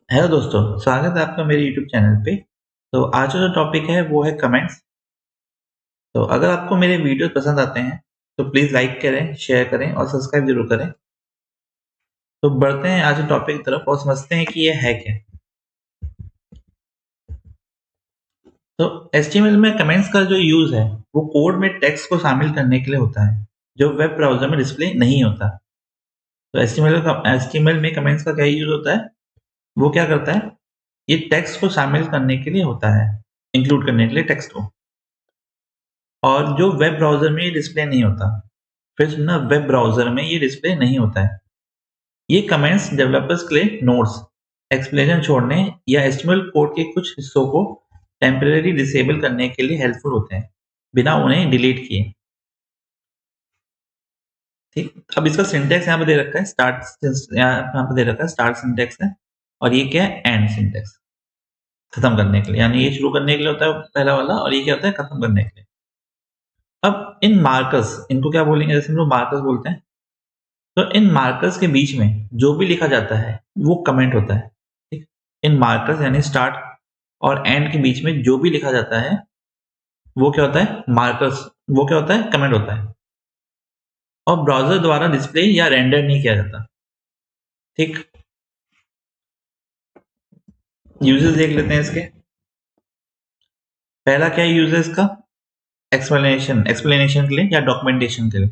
Hello दोस्तों, स्वागत है आपका मेरे यूट्यूब चैनल पे। तो आज का जो टॉपिक है वो है कमेंट्स। तो अगर आपको मेरे वीडियो पसंद आते हैं तो प्लीज़ लाइक करें, शेयर करें और सब्सक्राइब ज़रूर करें। तो बढ़ते हैं आज के टॉपिक की तरफ और समझते हैं कि ये है क्या। तो एचटीएमएल में कमेंट्स का जो यूज़ है वो कोड में टेक्स्ट को शामिल करने के लिए होता है, जो वेब ब्राउज़र में डिस्प्ले नहीं होता। तो एचटीएमएल में कमेंट्स का क्या यूज़ होता है? वो क्या करता है? ये टेक्स्ट को शामिल करने के लिए होता है, इंक्लूड करने के लिए टेक्स्ट को। और जो वेब ब्राउज़र में ये डिस्प्ले नहीं होता। फिर सुनना, वेब ब्राउज़र में ये डिस्प्ले नहीं होता है। ये कमेंट्स डेवलपर्स के लिए नोट्स, एक्सप्लेनेशन छोड़ने या एचटीएमएल कोड के कुछ हिस्सों को टेम्परेरी डिसेबल करने के लिए हेल्पफुल होते हैं, बिना उन्हें डिलीट किए। ठीक, अब इसका सिंटैक्स यहाँ पे दे रखा है, यहाँ पे दे रखा है स्टार्ट सिंटैक्स है, और ये क्या है? एंड सिंटैक्स, खत्म करने के लिए। यानी ये शुरू करने के लिए होता है पहला वाला, और ये क्या होता है? खत्म करने के लिए। अब इन मार्कर्स, इनको क्या बोलेंगे? जैसे हम लोग मार्कर्स बोलते हैं, तो इन मार्कर्स के बीच में जो भी लिखा जाता है वो कमेंट होता है। ठीक, इन मार्कर्स यानी स्टार्ट और एंड के बीच में जो भी लिखा जाता है वो क्या होता है? मार्कर्स। वो क्या होता है? कमेंट होता है, और ब्राउज़र द्वारा डिस्प्ले या रेंडर नहीं किया जाता। ठीक, यूजेस देख लेते हैं इसके। पहला क्या यूज है इसका? एक्सप्लेनेशन के लिए या डॉक्यूमेंटेशन के लिए।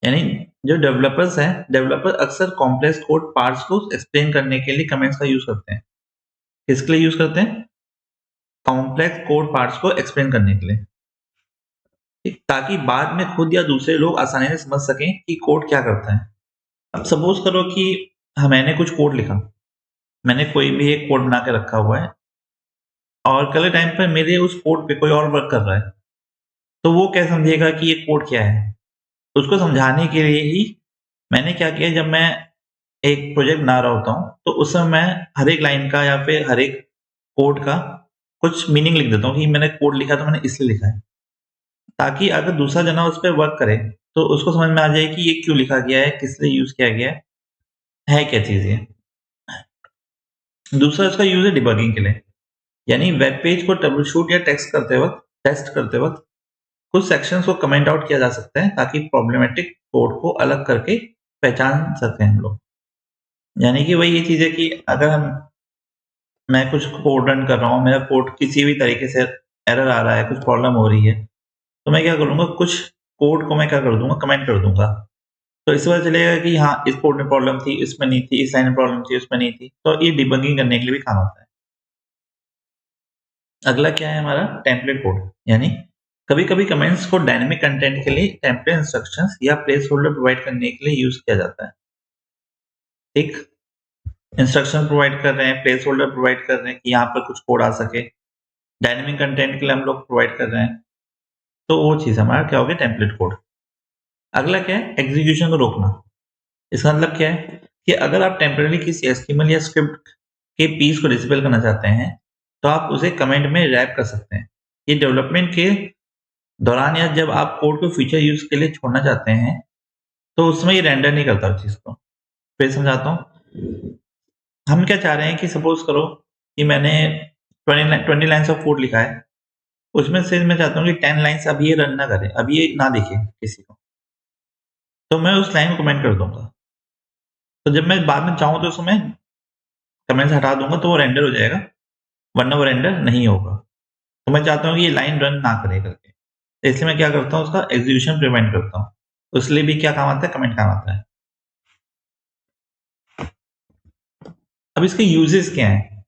यानी जो डेवलपर अक्सर कॉम्प्लेक्स कोड पार्ट्स को एक्सप्लेन करने के लिए कमेंट्स का यूज करते हैं। किसके लिए यूज करते हैं? कॉम्प्लेक्स कोड पार्ट्स को एक्सप्लेन करने के लिए, ठीक, ताकि बाद में खुद या दूसरे लोग आसानी से समझ सकें कि कोड क्या करता है। अब सपोज करो कि मैंने कुछ कोड लिखा, मैंने कोई भी एक कोड बना के रखा हुआ है, और कल टाइम पर मेरे उस कोड पे कोई और वर्क कर रहा है, तो वो क्या समझेगा कि ये कोड क्या है? उसको समझाने के लिए ही मैंने क्या किया, जब मैं एक प्रोजेक्ट बना रहा होता हूँ तो उस समय मैं हर एक लाइन का या फिर हर एक कोड का कुछ मीनिंग लिख देता हूँ कि मैंने कोड लिखा तो मैंने इसलिए लिखा है, ताकि अगर दूसरा जना उस पर वर्क करे तो उसको समझ में आ जाए कि ये क्यों लिखा गया है, किस लिए यूज किया गया है क्या चीज ये। दूसरा इसका यूज है डिबगिंग के लिए। यानी वेब पेज को ट्रबल शूट या टेस्ट करते वक्त कुछ सेक्शंस को कमेंट आउट किया जा सकता है, ताकि प्रॉब्लमेटिक कोड को अलग करके पहचान सकें हम लोग। यानी कि वही ये चीज है कि अगर मैं कुछ कोड रन कर रहा हूँ, मेरा कोड किसी भी तरीके से एरर आ रहा है, कुछ प्रॉब्लम हो रही है, तो मैं क्या करूँगा, कुछ कोड को मैं क्या कर दूंगा, कमेंट कर दूंगा। तो इस वजह चलेगा कि हाँ, इस कोड में प्रॉब्लम थी, इसमें नहीं थी, इस लाइन में प्रॉब्लम थी, उसमें नहीं थी। तो ये डिबगिंग करने के लिए भी काम आता है। अगला क्या है हमारा? Template code. यानी कभी कभी कमेंट्स को डायनेमिक कंटेंट के लिए टेम्पलेट इंस्ट्रक्शंस या प्लेस होल्डर प्रोवाइड करने के लिए यूज किया जाता है। ठीक, इंस्ट्रक्शन प्रोवाइड कर रहे हैं, प्लेस होल्डर प्रोवाइड कर रहे हैं कि यहाँ पर कुछ कोड आ सके, डायनेमिक कंटेंट के लिए हम लोग प्रोवाइड कर रहे हैं। तो वो चीज हमारा क्या हो गया? Template code. अगला क्या है? एग्जीक्यूशन को रोकना। इसका मतलब क्या है कि अगर आप टेम्परेरी किसी एचटीएमएल या स्क्रिप्ट के पीस को डिसेबल करना चाहते हैं, तो आप उसे कमेंट में रैप कर सकते हैं। ये डेवलपमेंट के दौरान या जब आप कोड को फीचर यूज के लिए छोड़ना चाहते हैं, तो उसमें ये रेंडर नहीं करता उस चीज को। फिर समझाता हूँ। हम क्या चाह रहे हैं कि सपोज करो कि मैंने 20 लाइन्स ऑफ कोड लिखा है, उसमें से मैं चाहता हूँ कि 10 लाइन्स अब ये रन ना करे, अब ये ना दिखे किसी को, तो मैं उस लाइन को कमेंट कर दूंगा। तो जब मैं बाद में चाहूँ तो उसमें कमेंट्स हटा दूंगा तो वो रेंडर हो जाएगा, वरना वो रेंडर नहीं होगा। तो मैं चाहता हूँ कि ये लाइन रन ना करे करके, तो इसलिए मैं क्या करता हूँ, उसका एग्जीक्यूशन प्रिवेंट करता हूँ। उसके भी क्या काम आता है? कमेंट काम आता है। अब इसके यूजेस क्या हैं?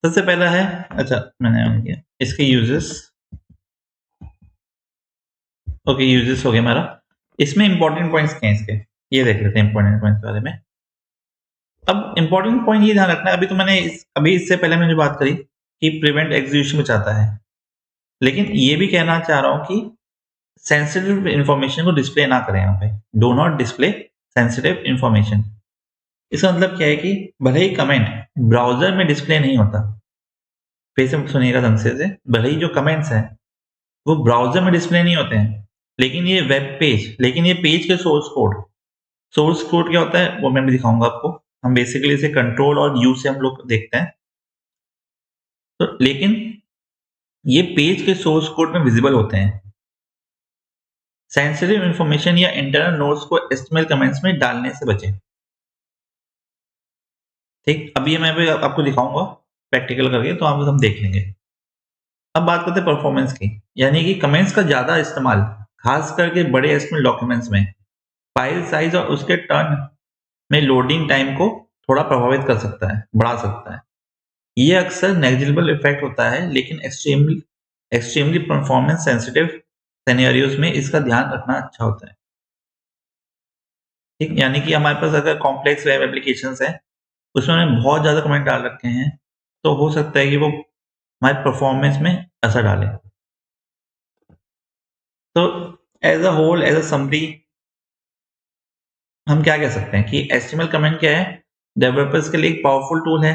सबसे पहला है, अच्छा मैंने ऑन किया इसके यूजेस। ओके, यूजेस हो गया हमारा। इसमें इंपॉर्टेंट पॉइंट्स क्या हैं इसके, ये देख लेते हैं इंपॉर्टेंट पॉइंट्स के बारे में। अब इंपॉर्टेंट पॉइंट ये ध्यान रखना है, अभी तो मैंने अभी इससे पहले मैंने जो बात करी कि प्रिवेंट एग्जीक्यूशन में चाहता है, लेकिन ये भी कहना चाह रहा हूँ कि सेंसिटिव इंफॉर्मेशन को डिस्प्ले ना करें यहाँ पे। Do not display sensitive information. इसका मतलब क्या है कि भले ही कमेंट ब्राउजर में डिस्प्ले नहीं होता, फिर से सुनिएगा ढंग से, भले ही जो कमेंट्स हैं वो ब्राउजर में डिस्प्ले नहीं होते हैं, लेकिन ये पेज के सोर्स कोड क्या होता है वो मैं भी दिखाऊंगा आपको। हम बेसिकली इसे कंट्रोल और यू से हम लोग देखते हैं। तो लेकिन ये पेज के सोर्स कोड में विजिबल होते हैं। सेंसिटिव इंफॉर्मेशन या इंटरनल नोट्स को एचटीएमएल कमेंट्स में डालने से बचें। ठीक, अब ये मैं भी आपको दिखाऊंगा प्रैक्टिकल करके, तो आप हम देख लेंगे। अब बात करते हैं परफॉर्मेंस की, यानी कि कमेंट्स का ज्यादा इस्तेमाल खास करके बड़े एचटीएमएल डॉक्यूमेंट्स में फाइल साइज और उसके टर्न में लोडिंग टाइम को थोड़ा प्रभावित कर सकता है, बढ़ा सकता है। ये अक्सर नेग्लिजिबल इफेक्ट होता है, लेकिन एक्सट्रीमली परफॉर्मेंस सेंसिटिव सिनेरियोज में इसका ध्यान रखना अच्छा होता है। ठीक, यानी कि हमारे पास अगर कॉम्प्लेक्स वेब एप्लीकेशंस है, उसमें हमने बहुत ज़्यादा कमेंट डाल रखे हैं, तो हो सकता है कि वो हमारे परफॉर्मेंस में असर डाले। तो as a whole, as a summary, हम क्या कह सकते हैं कि एचटीएमएल कमेंट क्या है? डेवलपर्स के लिए एक पावरफुल टूल है,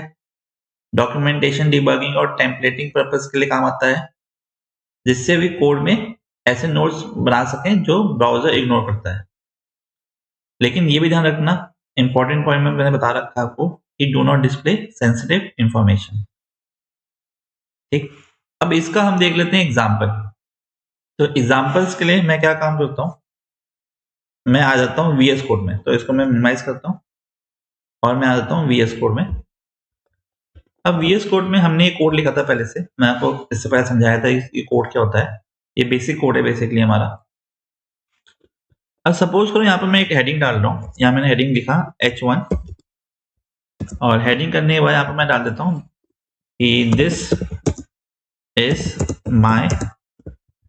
डॉक्यूमेंटेशन, डिबगिंग और टेम्पलेटिंग पर्पस के लिए काम आता है, जिससे भी कोड में ऐसे नोट्स बना सकें जो ब्राउजर इग्नोर करता है। लेकिन ये भी ध्यान रखना, इंपॉर्टेंट पॉइंट में मैंने बता रखा है आपको कि do not display sensitive information. ठीक, अब इसका हम देख लेते हैं एग्जाम्पल। तो एग्जाम्पल्स के लिए मैं क्या काम करता हूँ, मैं आ जाता हूँ वीएस कोड में। तो इसको मैं मिनिमाइज करता हूँ और मैं आ जाता हूँ वीएस कोड में। अब वीएस कोड में हमने ये कोड लिखा था पहले से, मैं आपको इससे पहले समझाया था ये कोड क्या होता है। ये बेसिक कोड है बेसिकली हमारा। अब सपोज करो यहाँ पर मैं एक हेडिंग डाल रहा हूँ, यहाँ मैंने हेडिंग लिखा H1 और हेडिंग करने के बाद यहाँ पर मैं डाल देता हूँ कि this is my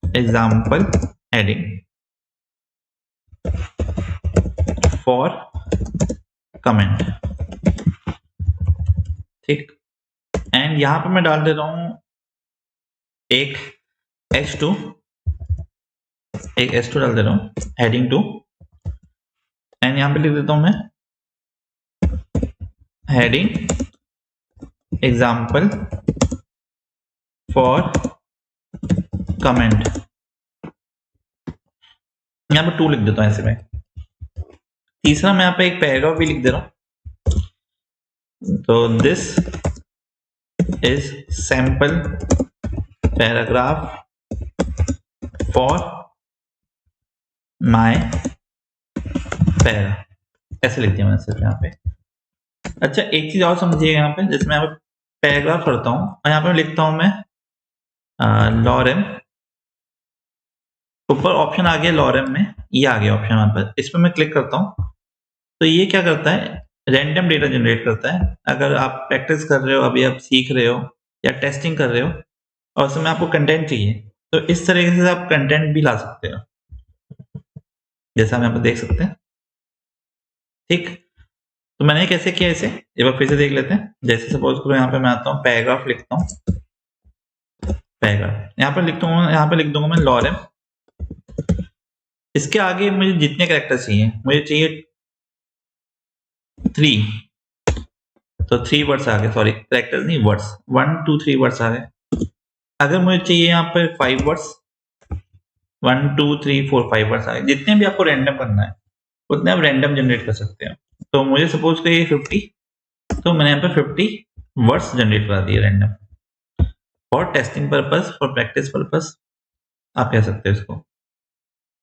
example heading for comment. ठीक, एंड यहां पर मैं डाल दे रहा हूं एक H2 डाल दे रहा हूं हेडिंग 2, एंड यहां पे लिख देता हूं मैं हेडिंग एग्जाम्पल फॉर कमेंट। यहां पर 2 लिख देता हूं ऐसे में। तीसरा मैं यहां पे एक पैराग्राफ भी लिख दे रहा हूं, तो this is sample paragraph for my para, ऐसे लिख दिया मैंने सिर्फ यहाँ पे। अच्छा, एक चीज और समझिएगा यहाँ पे, जैसे मैं यहाँ पे पैराग्राफ पढ़ता हूँ और यहाँ पे लिखता हूँ मैं लॉरेम, ऊपर ऑप्शन आ गया लॉरेम में, ये आ गया ऑप्शन यहाँ पर, इस पर मैं क्लिक करता हूँ तो ये क्या करता है, रैंडम डेटा जनरेट करता है। अगर आप प्रैक्टिस कर रहे हो, अभी आप सीख रहे हो या टेस्टिंग कर रहे हो और उसमें आपको कंटेंट चाहिए, तो इस तरीके से आप कंटेंट भी ला सकते हो, जैसा हम यहाँ पर देख सकते हैं। ठीक, तो मैंने कैसे किया इसे, एक बार फिर से देख लेते हैं। जैसे सपोज करो यहाँ पे मैं आता हूँ पैराग्राफ लिखता हूँ, पैराग्राफ यहाँ पे लिखता हूँ, यहाँ पे लिख दूंगा मैं लॉरेम। इसके आगे मुझे जितने कैरेक्टर चाहिए, मुझे चाहिए 3, तो 3 वर्ड्स आ गए, सॉरी कैरेक्टर्स नहीं वर्ड्स, 1 2 3 वर्ड्स आ गए। अगर मुझे चाहिए यहाँ पे 5 वर्ड्स, 1 2 3 4 5 वर्ड्स आ गए। जितने भी आपको रैंडम करना है उतने आप रैंडम जनरेट कर सकते हो। तो मुझे सपोज करिए 50, तो मैंने यहाँ पे 50 वर्ड्स जनरेट करा दिए random, for testing purpose, for practice purpose आप कह सकते हो इसको।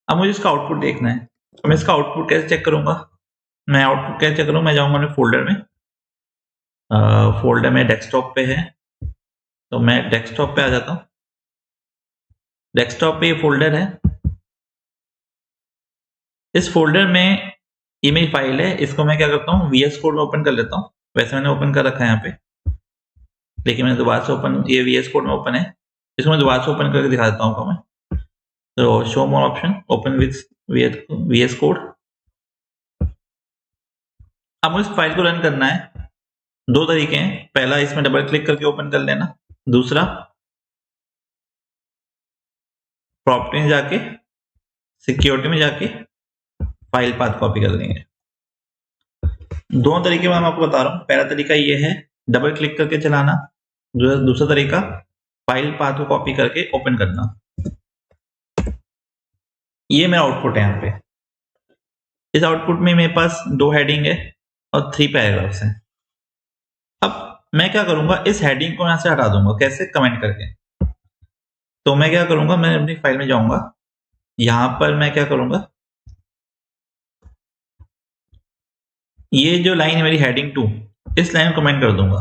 अब मुझे इसका आउटपुट देखना है, तो मैं इसका आउटपुट कैसे चेक करूंगा, मैं आउटपुट कैसे चेक करूँ, मैं जाऊंगा अपने फोल्डर में, फोल्डर में डेस्कटॉप पे है, तो मैं डेस्कटॉप पे आ जाता हूँ। डेस्कटॉप पे ये फोल्डर है, इस फोल्डर में ये मेरी फाइल है, इसको मैं क्या करता हूँ वीएस कोड में ओपन कर लेता हूँ। वैसे मैंने ओपन कर रखा है यहाँ पे, लेकिन मैंने दोबारा से ओपन, ये वीएस कोड में ओपन है, इसको मैं दोबारा से ओपन करके दिखा देता हूँ आपको मैं। तो show more option, open with VS code. अब मुझे इस फाइल को रन करना है, 2 तरीके हैं, पहला इसमें डबल क्लिक करके ओपन कर लेना, दूसरा प्रॉपर्टी में जाके सिक्योरिटी में जाके फाइल पाथ कॉपी कर लेंगे। दोनों तरीके में मैं आपको बता रहा हूँ। पहला तरीका ये है डबल क्लिक करके चलाना, दूसरा तरीका फाइल पाथ को कॉपी करके ओपन करना। ये मेरा आउटपुट है यहाँ पे। इस आउटपुट में मेरे पास 2 हेडिंग है, और 3 पैराग्राफ्स हैं। अब मैं क्या करूंगा, इस हेडिंग को यहां से हटा दूंगा। कैसे? कमेंट करके। तो मैं क्या करूंगा, मैं अपनी फाइल में जाऊंगा, यहां पर मैं क्या करूंगा, ये जो लाइन है मेरी हेडिंग 2, इस लाइन को कमेंट कर दूंगा।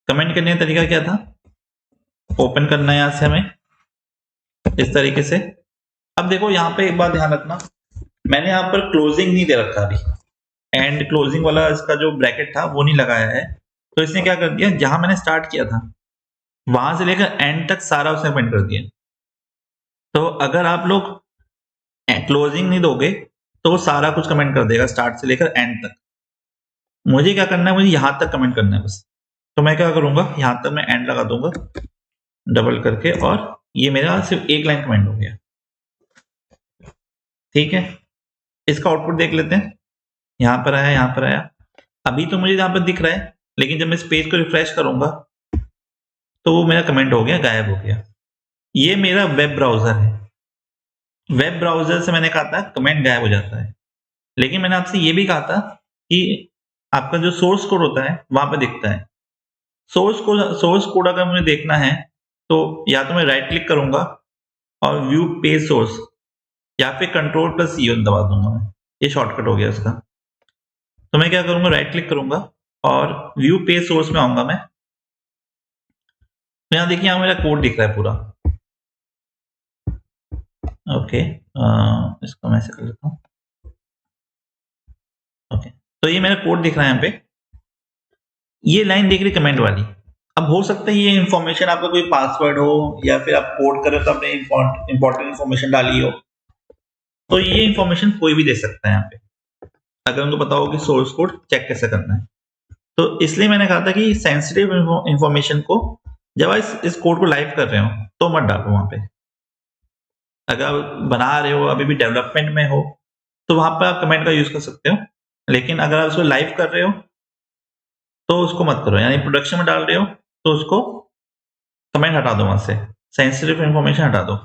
कमेंट करने का तरीका क्या था, ओपन करना है यहां से हमें इस तरीके से। अब देखो यहाँ पे एक बात ध्यान रखना, मैंने यहाँ पर क्लोजिंग नहीं दे रखा अभी, एंड क्लोजिंग वाला इसका जो ब्रैकेट था वो नहीं लगाया है। तो इसने क्या कर दिया, जहां मैंने स्टार्ट किया था वहां से लेकर एंड तक सारा उसने कमेंट कर दिया। तो अगर आप लोग क्लोजिंग नहीं दोगे तो वो सारा कुछ कमेंट कर देगा स्टार्ट से लेकर एंड तक। मुझे क्या करना है, मुझे यहां तक कमेंट करना है बस। तो मैं क्या करूंगा, यहां तक मैं एंड लगा दूंगा डबल करके, और ये मेरा सिर्फ एक लाइन कमेंट हो गया। ठीक है, इसका आउटपुट देख लेते हैं। यहां पर आया, यहां पर आया, अभी तो मुझे यहां पर दिख रहा है, लेकिन जब मैं इस पेज को रिफ्रेश करूंगा तो वो मेरा कमेंट हो गया, गायब हो गया। ये मेरा वेब ब्राउजर है। वेब ब्राउजर से मैंने कहा था कमेंट गायब हो जाता है, लेकिन मैंने आपसे ये भी कहा था कि आपका जो सोर्स कोड होता है वहां पर दिखता है। सोर्स कोड अगर मुझे देखना है तो या तो मैं राइट क्लिक करूंगा और व्यू पेज सोर्स, या फिर कंट्रोल+C दबा दूंगा मैं, ये शॉर्टकट हो गया इसका। तो मैं क्या करूंगा, राइट क्लिक करूंगा और व्यू पेज सोर्स में आऊंगा मैं। यहाँ देखिए, यहाँ मेरा कोड दिख रहा है पूरा। ओके, इसको मैं ऐसे कर लेता हूँ। ओके, तो ये मेरा कोड दिख रहा है यहाँ पे, ये लाइन देख रही कमेंट वाली। अब हो सकता है ये इन्फॉर्मेशन आपका कोई पासवर्ड हो, या फिर आप कोड कर रहे हो तो आपने इंपॉर्टेंट इन्फॉर्मेशन डाली हो, तो ये इन्फॉर्मेशन कोई भी दे सकता है यहाँ पे, अगर उनको पता हो कि सोर्स कोड चेक कैसे करना है। तो इसलिए मैंने कहा था कि सेंसिटिव इन्फॉर्मेशन को जब आप इस कोड को लाइव कर रहे हो तो मत डालो वहां पे। अगर बना रहे हो, अभी भी डेवलपमेंट में हो, तो वहां पर आप कमेंट का यूज कर सकते हो, लेकिन अगर आप उसको लाइव कर रहे हो तो उसको मत करो। यानी प्रोडक्शन में डाल रहे हो तो उसको कमेंट हटा दो, वहां से सेंसिटिव इंफॉर्मेशन हटा दो।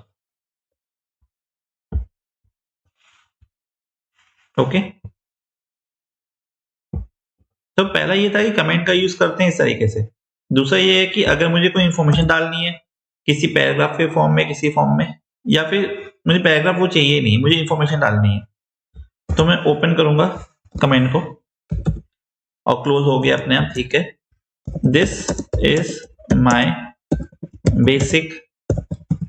ओके, तो पहला ये था कि कमेंट का यूज करते हैं इस तरीके से। दूसरा ये है कि अगर मुझे कोई इंफॉर्मेशन डालनी है किसी पैराग्राफ के फॉर्म में, किसी फॉर्म में, या फिर मुझे पैराग्राफ वो चाहिए नहीं, मुझे इंफॉर्मेशन डालनी है, तो मैं ओपन करूंगा कमेंट को और क्लोज हो गया अपने आप। ठीक है, this is my basic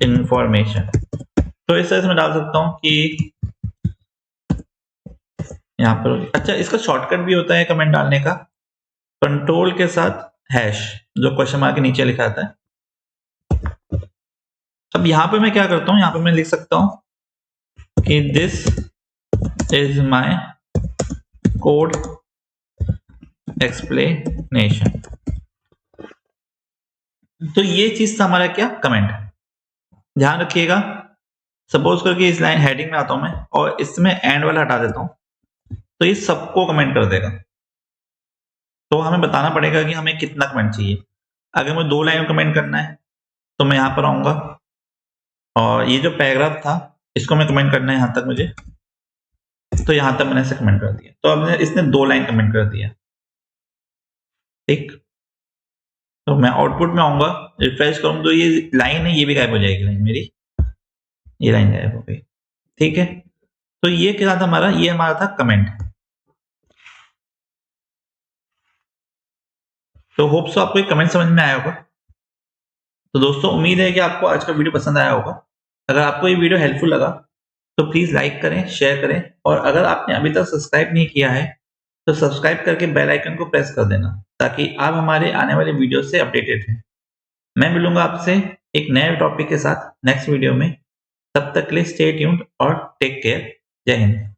information. तो इस तरह से मैं डाल सकता हूं कि यहाँ पर, अच्छा इसका शॉर्टकट भी होता है कमेंट डालने का, कंट्रोल के साथ हैश, जो क्वेश्चन मार्क के नीचे लिखा आता है। अब यहाँ पे मैं क्या करता हूँ, यहाँ पे मैं लिख सकता हूँ कि this is my code explanation. तो ये चीज था हमारा क्या, कमेंट। ध्यान रखिएगा, सपोज करके इस लाइन हेडिंग में आता हूं मैं और इसमें एंड वाला हटा देता हूं, तो ये सबको कमेंट कर देगा। तो हमें बताना पड़ेगा कि हमें कितना कमेंट चाहिए। अगर मुझे 2 लाइन कमेंट करना है तो मैं यहां पर आऊंगा और ये जो पैराग्राफ था इसको मैं कमेंट करना है यहां तक मुझे, तो यहां तक मैंने इसे कमेंट कर दिया। तो अब इसने 2 लाइन कमेंट कर दिया। ठीक, तो मैं आउटपुट में आऊंगा, रिफ्रेश करूंगा तो ये लाइन है ये भी गायब हो जाएगी, लाइन मेरी, ये लाइन गायब हो गई। ठीक है, तो ये क्या था हमारा, ये हमारा था कमेंट। तो होप सो आपको एक कमेंट समझ में आया होगा। तो दोस्तों उम्मीद है कि आपको आज का वीडियो पसंद आया होगा। अगर आपको ये वीडियो हेल्पफुल लगा तो प्लीज लाइक करें, शेयर करें, और अगर आपने अभी तक सब्सक्राइब नहीं किया है तो सब्सक्राइब करके बेल आइकन को प्रेस कर देना, ताकि आप हमारे आने वाले वीडियो से अपडेटेड रहें। मैं मिलूंगा आपसे एक नए टॉपिक के साथ नेक्स्ट वीडियो में। तब तक के लिए स्टे ट्यून्ड और टेक केयर। जय हिंद।